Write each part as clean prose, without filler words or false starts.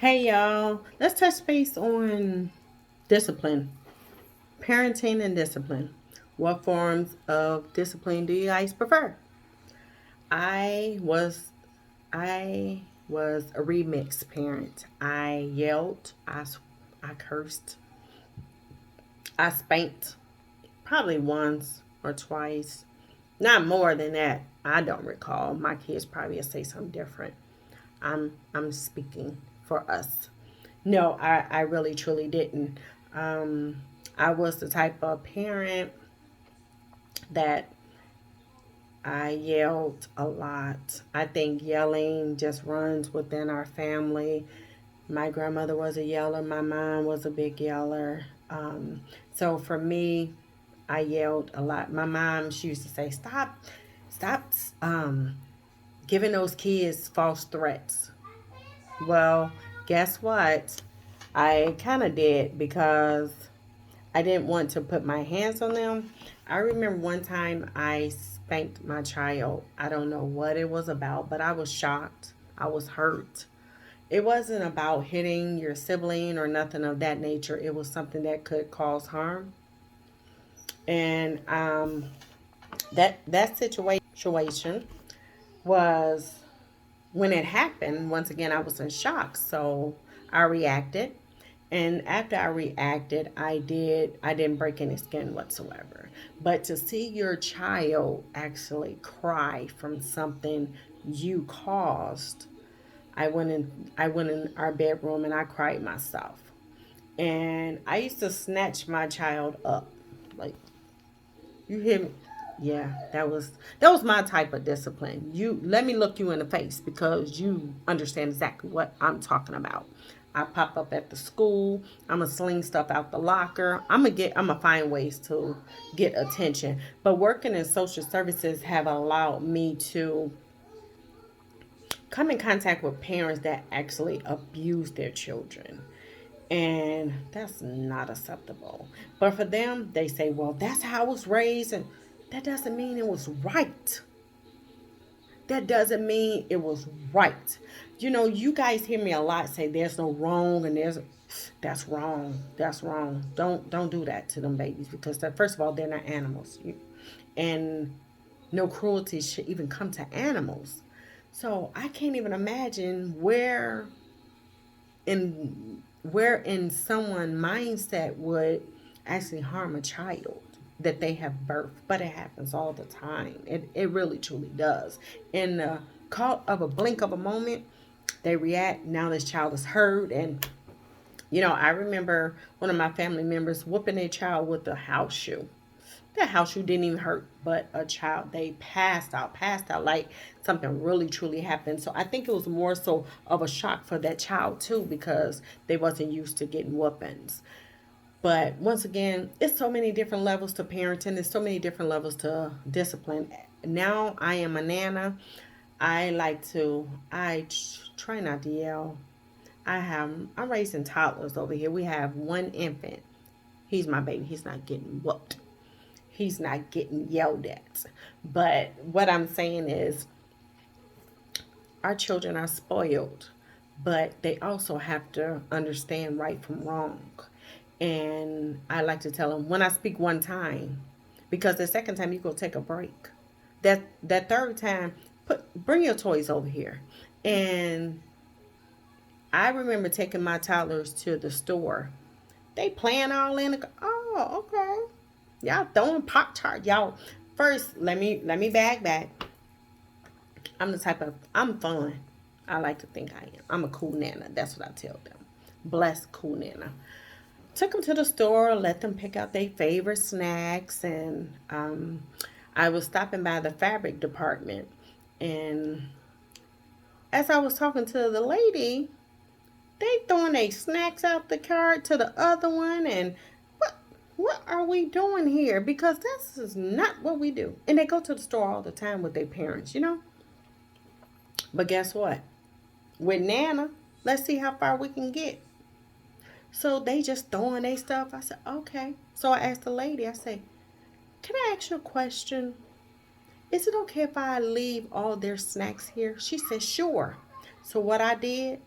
Hey y'all, let's touch base on discipline, parenting and discipline. What forms of discipline do you guys prefer? I was I was a remix parent. I yelled, I cursed, I spanked probably once or twice. Not more than that. I don't recall. My kids probably will say something different. I'm speaking for us. No, I really truly didn't. Um, I was the type of parent that I yelled a lot. I think yelling just runs within our family. My grandmother was a yeller. My mom was a big yeller. So for me, I yelled a lot. My mom, she used to say, stop giving those kids false threats. Well, guess what? I kind of did because I didn't want to put my hands on them. I remember one time I spanked my child. I don't know what it was about, but I was shocked. I was hurt. It wasn't about hitting your sibling or nothing of that nature. It was something that could cause harm. And that situation was when it happened. Once again, I was in shock, so I reacted. And after I reacted, I didn't break any skin whatsoever. But to see your child actually cry from something you caused, I went in our bedroom and I cried myself. And I used to snatch my child up. Like, you hear me? Yeah, that was my type of discipline. You let me look you in the face because you understand exactly what I'm talking about. I pop up at the school. I'm gonna sling stuff out the locker. I'm gonna find ways to get attention. But working in social services have allowed me to come in contact with parents that actually abuse their children. And that's not acceptable. But for them, they say, well, that's how I was raised. And that doesn't mean it was right. That doesn't mean it was right. You know, you guys hear me a lot say there's no wrong and that's wrong. That's wrong. Don't do that to them babies because first of all, they're not animals. And no cruelty should even come to animals. So I can't even imagine where in someone mindset would actually harm a child that they have birthed, but it happens all the time. It really truly does. In the caught of a blink of a moment, they react. Now this child is hurt, and I remember one of my family members whooping a child with a house shoe. That house shoe didn't even hurt, but a child, they passed out like something really truly happened. So I think it was more so of a shock for that child too because they wasn't used to getting whoopings. But once again, it's so many different levels to parenting. There's so many different levels to discipline. Now I am a nana. I try not to yell. I'm raising toddlers over here. We have one infant. He's my baby. He's not getting whooped. He's not getting yelled at. But what I'm saying is, our children are spoiled, but they also have to understand right from wrong. And I like to tell them when I speak one time, because the second time you go take a break. That third time, bring your toys over here. And I remember taking my toddlers to the store. They playing all in the. Oh, okay. Y'all throwing pop tart. Y'all first let me back. I'm fun. I like to think I am. I'm a cool nana. That's what I tell them. Blessed cool nana. Took them to the store, let them pick out their favorite snacks, and I was stopping by the fabric department, and as I was talking to the lady, they throwing their snacks out the cart to the other one, and what what are we doing here? Because this is not what we do. And they go to the store all the time with their parents. But guess what? With Nana, let's see how far we can get. So they just throwing their stuff. I said, okay. So I asked the lady, I said, can I ask you a question? Is it okay if I leave all their snacks here? She said, sure. So what I did,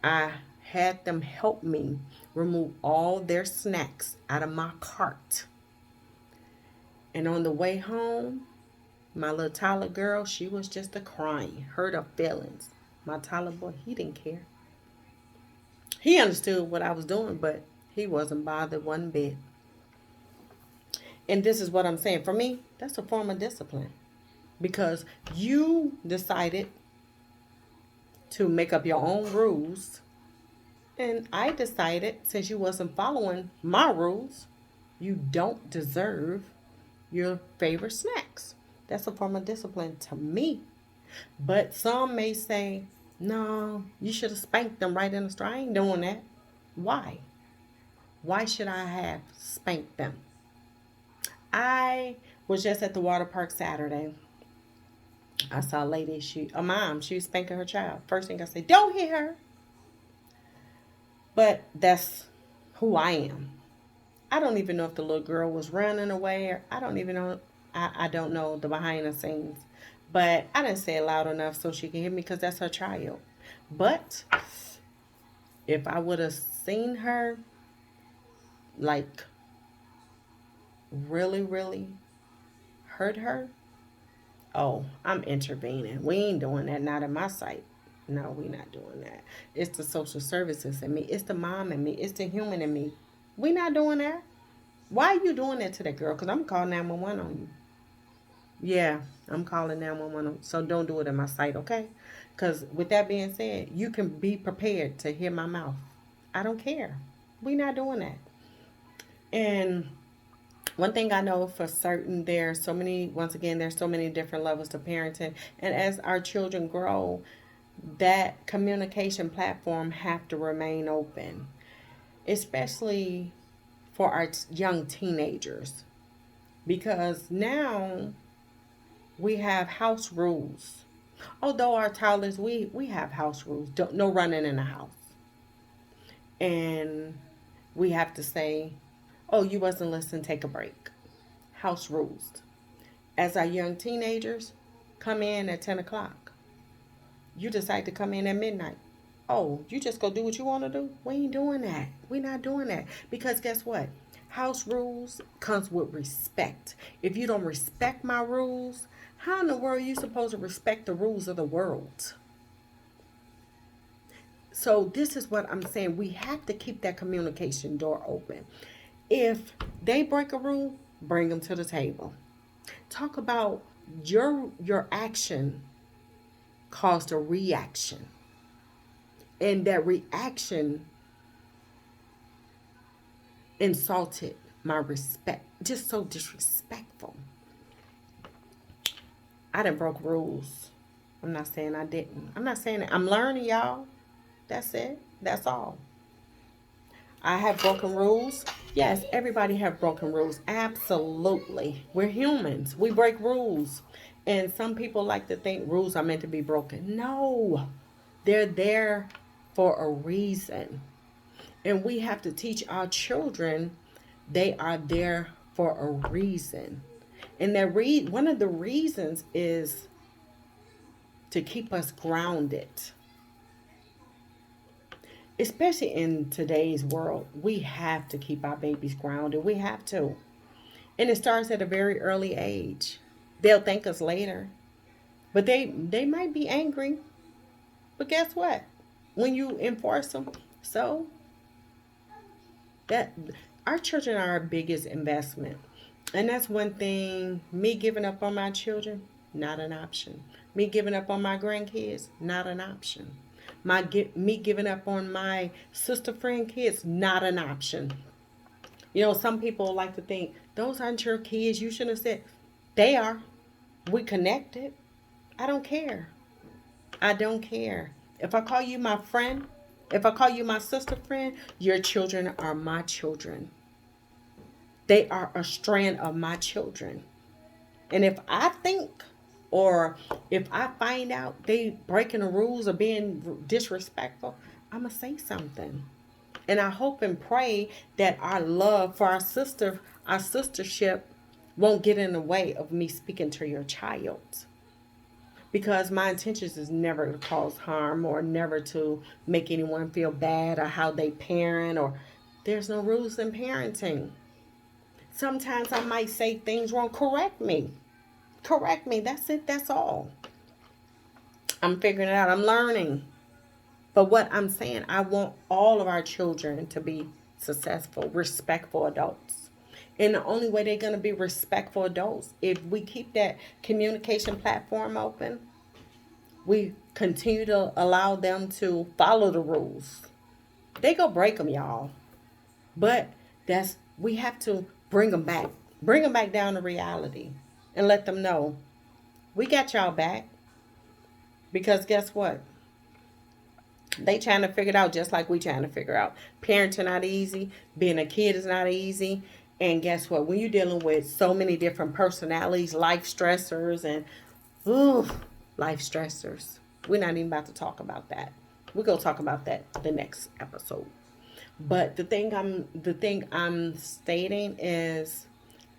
I had them help me remove all their snacks out of my cart. And on the way home, my little Tyler girl, she was just a crying, hurt her feelings. My Tyler boy, he didn't care. He understood what I was doing, but he wasn't bothered one bit. And this is what I'm saying. For me, that's a form of discipline. Because you decided to make up your own rules. And I decided, since you wasn't following my rules, you don't deserve your favorite snacks. That's a form of discipline to me. But some may say, no, you should have spanked them right in the store. I ain't doing that. Why? Why should I have spanked them? I was just at the water park Saturday. I saw a lady, a mom, she was spanking her child. First thing I said, don't hit her. But that's who I am. I don't even know if the little girl was running away, or I don't even know. I don't know the behind the scenes. But I didn't say it loud enough so she can hear me because that's her child. But if I would have seen her, like, really, really hurt her, oh, I'm intervening. We ain't doing that, not in my sight. No, we not doing that. It's the social services in me. It's the mom in me. It's the human in me. We not doing that. Why are you doing that to that girl? Because I'm calling 911 on you. Yeah, I'm calling 911. So don't do it in my sight, okay? Because with that being said, you can be prepared to hear my mouth. I don't care. We not doing that. And one thing I know for certain, there's so many, once again, there's so many different levels to parenting. And as our children grow, that communication platform have to remain open, especially for our young teenagers. Because now we have house rules. Although our toddlers, we have house rules. Don't, no running in the house. And we have to say, oh, you wasn't listening, take a break. House rules. As our young teenagers come in at 10 o'clock, you decide to come in at midnight. Oh, you just go do what you want to do? We ain't doing that. We not doing that. Because guess what? House rules comes with respect. If you don't respect my rules, how in the world are you supposed to respect the rules of the world? So this is what I'm saying. We have to keep that communication door open. If they break a rule, bring them to the table. Talk about your action caused a reaction. And that reaction insulted my respect. Just so disrespectful. I done broke rules. I'm not saying I didn't. I'm not saying that. I'm learning, y'all. That's it. That's all. I have broken rules. Yes, everybody have broken rules. Absolutely. We're humans. We break rules. And some people like to think rules are meant to be broken. No. They're there for a reason. And we have to teach our children they are there for a reason. And that one of the reasons is to keep us grounded. Especially in today's world, we have to keep our babies grounded. We have to. And it starts at a very early age. They'll thank us later. But they might be angry. But guess what? When you enforce them, so that our children are our biggest investment. And that's one thing, me giving up on my children, not an option. Me giving up on my grandkids, not an option. Me giving up on my sister friend kids, not an option. You know, some people like to think, those aren't your kids. You shouldn't have said, they are. We connected. I don't care. I don't care. If I call you my friend, if I call you my sister friend, your children are my children. They are a strand of my children. And if I think or if I find out they breaking the rules or being disrespectful, I'm going to say something. And I hope and pray that our love for our sistership won't get in the way of me speaking to your child. because my intentions is never to cause harm or never to make anyone feel bad or how they parent, or there's no rules in parenting. Sometimes I might say things wrong. Correct me. Correct me. That's it. That's all. I'm figuring it out. I'm learning. But what I'm saying, I want all of our children to be successful, respectful adults. And the only way they're going to be respectful adults, if we keep that communication platform open, we continue to allow them to follow the rules. They go break them, y'all. But we have to bring them back down to reality, and let them know we got y'all back. Because guess what? They trying to figure it out just like we trying to figure out. Parenting not easy. Being a kid is not easy. And guess what? When you're dealing with so many different personalities, life stressors, and ooh, life stressors, we're not even about to talk about that. We're gonna talk about that the next episode. But the thing I'm stating is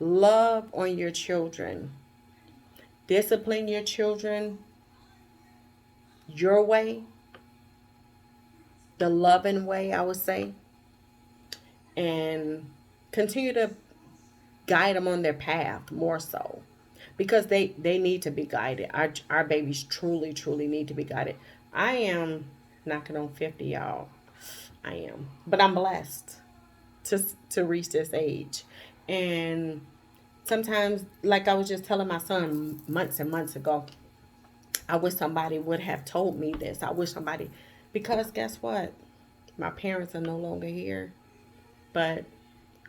love on your children. Discipline your children your way, the loving way, I would say, and continue to guide them on their path more so, because they need to be guided. Our babies truly need to be guided. I am knocking on 50, y'all. I am, but I'm blessed to to reach this age. And sometimes, like I was just telling my son months and months ago, I wish somebody would have told me this. I wish somebody, because guess what? My parents are no longer here, but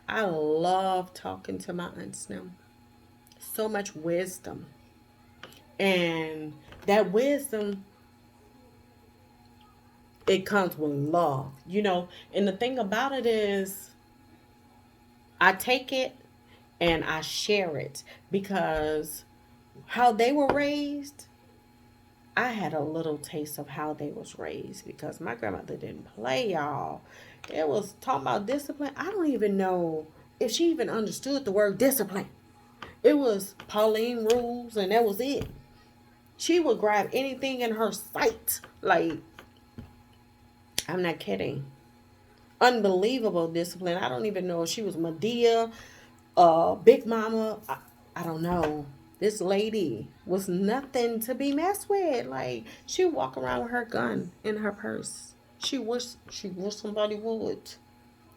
I love talking to my aunts now. So much wisdom. And that wisdom, it comes with love, And the thing about it is, I take it and I share it, because how they were raised, I had a little taste of how they was raised, because my grandmother didn't play, y'all. It was talking about discipline. I don't even know if she even understood the word discipline. It was Pauline rules, and that was it. She would grab anything in her sight. Like, I'm not kidding. Unbelievable discipline. I don't even know if she was Medea, Big Mama. I don't know. This lady was nothing to be messed with. Like, she would walk around with her gun in her purse. She wished somebody would.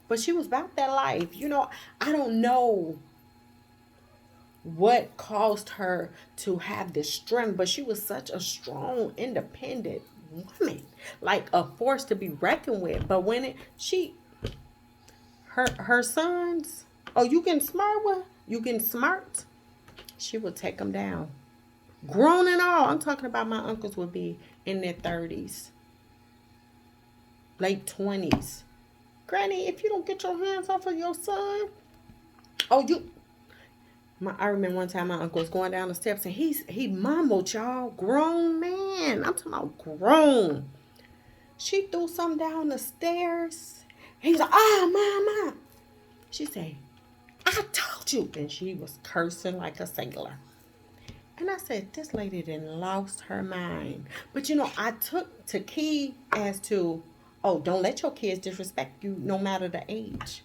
But she was about that life. I don't know what caused her to have this strength, but she was such a strong, independent woman, like a force to be reckoned with. But when her sons, oh, you getting smart, she would take them down, grown and all. I'm talking about my uncles would be in their 30s, late 20s. Granny, if you don't get your hands off of your son, oh, I remember one time my uncle was going down the steps and he mumbled, y'all, grown man. I'm talking about grown. She threw something down the stairs. He's like, mama. She said, I told you. And she was cursing like a sailor. And I said, this lady done lost her mind. But I took to key as to, oh, don't let your kids disrespect you no matter the age.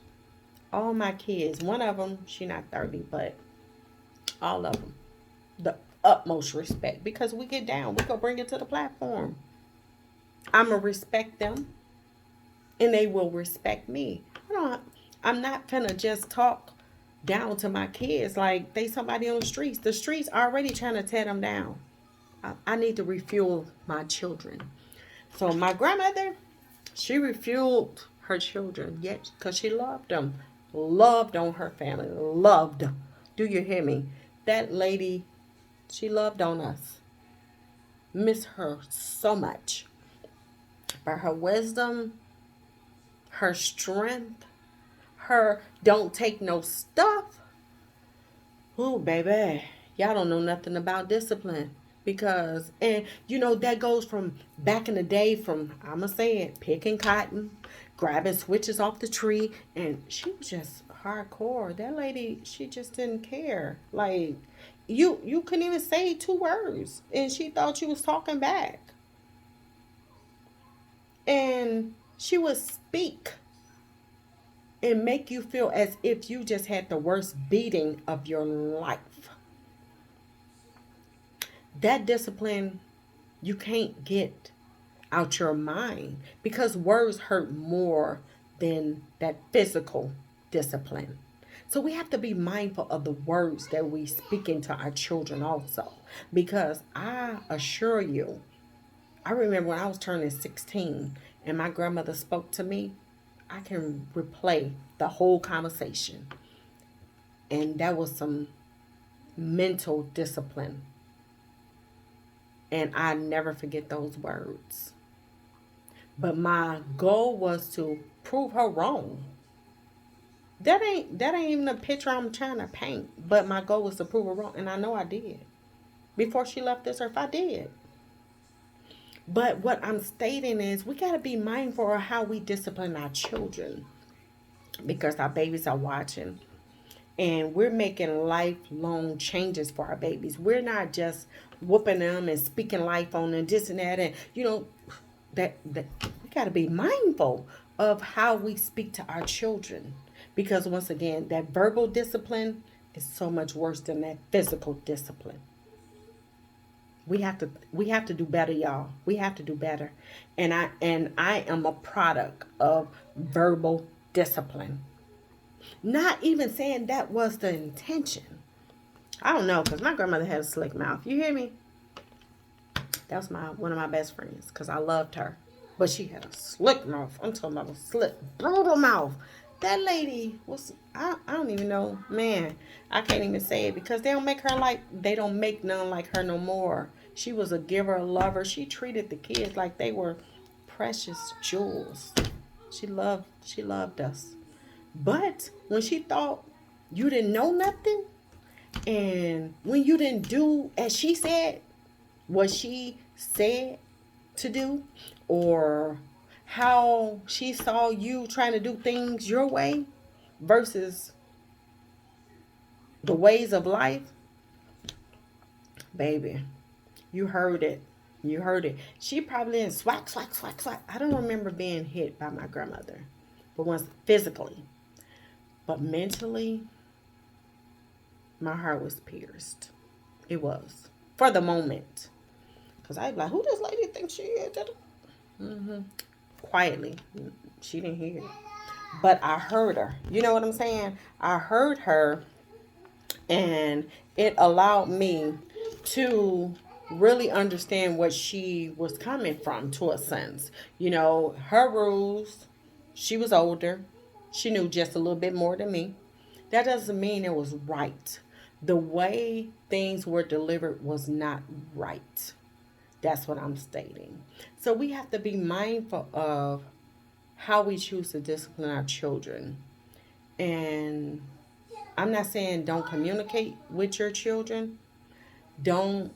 All my kids, one of them, she not 30, but all of them, the utmost respect, because we get down, we go bring it to the platform. I'm going to respect them, and they will respect me. I'm not finna just talk down to my kids like they somebody on the streets. The streets already trying to tear them down. I need to refuel my children. So my grandmother, she refueled her children, yet, because she loved them. Loved on her family. Loved. Do you hear me? That lady, she loved on us. Miss her so much. But her wisdom, her strength, her don't take no stuff. Ooh, baby. Y'all don't know nothing about discipline. Because, and that goes from back in the day, from, I'ma say it, picking cotton, grabbing switches off the tree, and she was just hardcore. That lady, she just didn't care. Like, You couldn't even say 2 words, and she thought you was talking back. And she would speak and make you feel as if you just had the worst beating of your life. That discipline you can't get out your mind, because words hurt more than that physical discipline. So we have to be mindful of the words that we speak into our children also. Because I assure you, I remember when I was turning 16 and my grandmother spoke to me, I can replay the whole conversation. And that was some mental discipline. And I never forget those words. But my goal was to prove her wrong. That ain't even a picture I'm trying to paint. But my goal was to prove her wrong, and I know I did. Before she left this earth, I did. But what I'm stating is we gotta be mindful of how we discipline our children, because our babies are watching, and we're making lifelong changes for our babies. We're not just whooping them and speaking life on them, this and that, and that we got to be mindful of how we speak to our children, because once again, that verbal discipline is so much worse than that physical discipline. We have to do better, y'all. We have to do better. And I am a product of verbal discipline. Not even saying that was the intention. I don't know, because my grandmother had a slick mouth. You hear me? That was my one of my best friends, because I loved her. But she had a slick mouth. I'm talking about a slick, brutal mouth. That lady was, I don't even know. Man, I can't even say it, because they don't make none like her no more. She was a giver, a lover. She treated the kids like they were precious jewels. She loved us. But when she thought you didn't know nothing, and when you didn't do as she said, what she said to do, or how she saw you trying to do things your way versus the ways of life, baby, you heard it. You heard it. She probably in swat, swat, swat, swat. I don't remember being hit by my grandmother, but once physically. But mentally, my heart was pierced. It was. For the moment. Because I was like, who does lady think she is? Mm-hmm. Quietly. She didn't hear it. But I heard her. You know what I'm saying? I heard her, and it allowed me to really understand what she was coming from, to a sense. Her rules, she was older. She knew just a little bit more than me. That doesn't mean it was right. The way things were delivered was not right. That's what I'm stating. So we have to be mindful of how we choose to discipline our children. And I'm not saying don't communicate with your children. Don't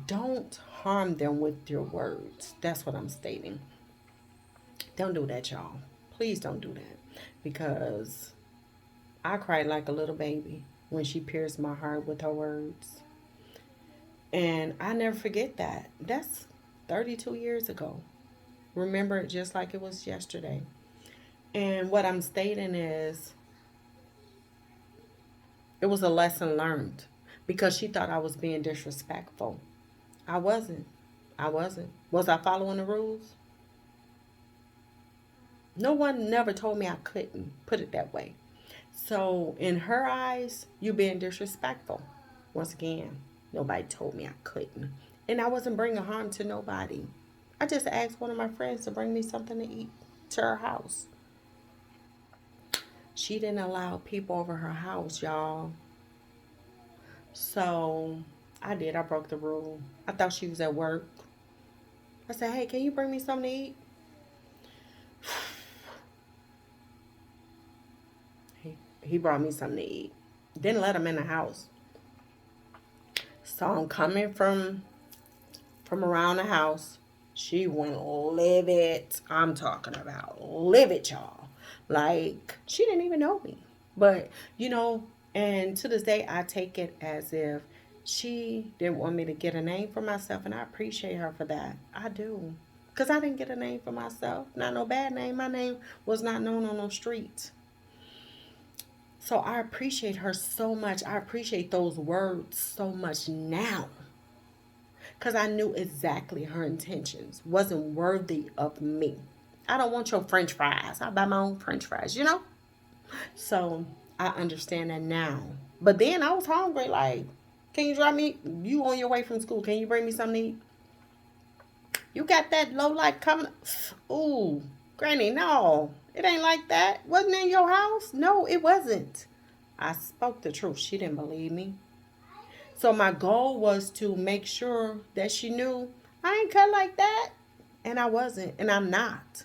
don't harm them with your words. That's what I'm stating. Don't do that, y'all. Please don't do that. Because I cried like a little baby when she pierced my heart with her words. And I never forget that. That's 32 years ago. Remember it just like it was yesterday. And what I'm stating is it was a lesson learned, because she thought I was being disrespectful. I wasn't. I wasn't. Was I following the rules? No one never told me I couldn't, put it that way. So, in her eyes, you being disrespectful. Once again, nobody told me I couldn't. And I wasn't bringing harm to nobody. I just asked one of my friends to bring me something to eat to her house. She didn't allow people over her house, y'all. So, I did. I broke the rule. I thought she was at work. I said, hey, can you bring me something to eat? He brought me something to eat. Didn't let him in the house. So I'm coming from around the house. She went livid. I'm talking about livid, y'all. Like, she didn't even know me. But, And to this day, I take it as if she didn't want me to get a name for myself, and I appreciate her for that. I do. Because I didn't get a name for myself. Not no bad name. My name was not known on those streets. So I appreciate her so much. I appreciate those words so much now. Because I knew exactly her intentions wasn't worthy of me. I don't want your french fries. I buy my own french fries, you know? So I understand that now. But then I was hungry. Like, can you drop me? You on your way from school. Can you bring me something to eat? You got that low life coming. Ooh, Granny, no. It ain't like that. Wasn't in your house? No, it wasn't. I spoke the truth. She didn't believe me. So my goal was to make sure that she knew I ain't cut like that. And I wasn't. And I'm not.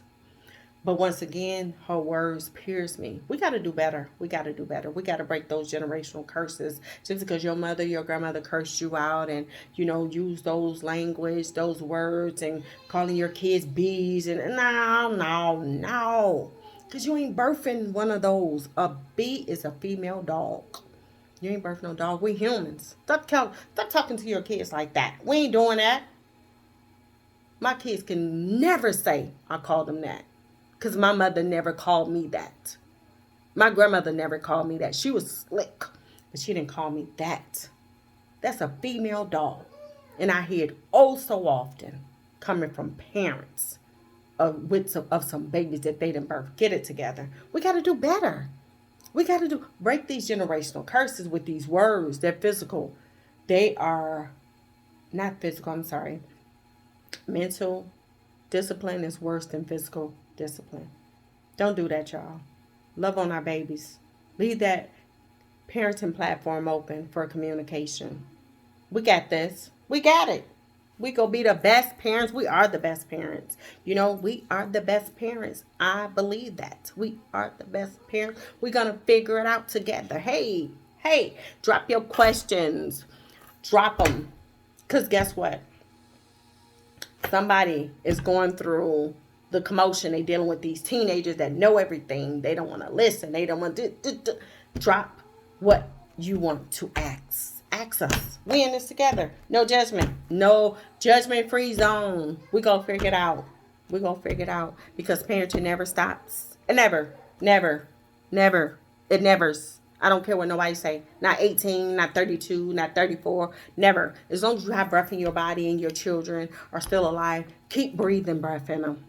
But once again, her words pierce me. We got to do better. We got to do better. We got to break those generational curses. Just because your mother, your grandmother cursed you out and, use those language, those words and calling your kids bees. And no, no, no. Because you ain't birthing one of those. A bee is a female dog. You ain't birthing no dog. We humans. Stop talking to your kids like that. We ain't doing that. My kids can never say I called them that. Because my mother never called me that. My grandmother never called me that. She was slick, but she didn't call me that. That's a female dog. And I hear it oh so often coming from parents of some babies that they didn't birth. Get it together. We got to do better. We got to break these generational curses with these words. They're physical. They are not physical, I'm sorry. Mental discipline is worse than physical discipline. Don't do that, y'all. Love on our babies. Leave that parenting platform open for communication. We got this. We got it. We go be the best parents. We are the best parents. We are the best parents. I believe that. We are the best parents. We're going to figure it out together. Hey, drop your questions. Drop them. Because guess what? Somebody is going through the commotion. They dealing with these teenagers that know everything. They don't want to listen. They don't want to drop what you want to ask. Ask us. We in this together. No judgment. No judgment free zone. We gonna figure it out. We gonna figure it out because parenting never stops. It never. It never's. I don't care what nobody say. Not 18, not 32, not 34. Never. As long as you have breath in your body and your children are still alive, keep breathing breath in them.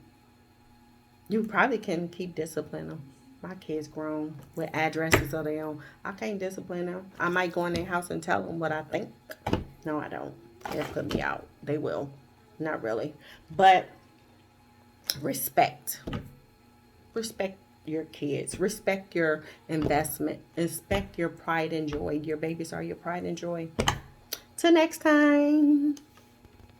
You probably can keep disciplining them. My kids grown with addresses of their own. I can't discipline them. I might go in their house and tell them what I think. No, I don't. They'll put me out. They will. Not really. But respect. Respect your kids. Respect your investment. Respect your pride and joy. Your babies are your pride and joy. Till next time.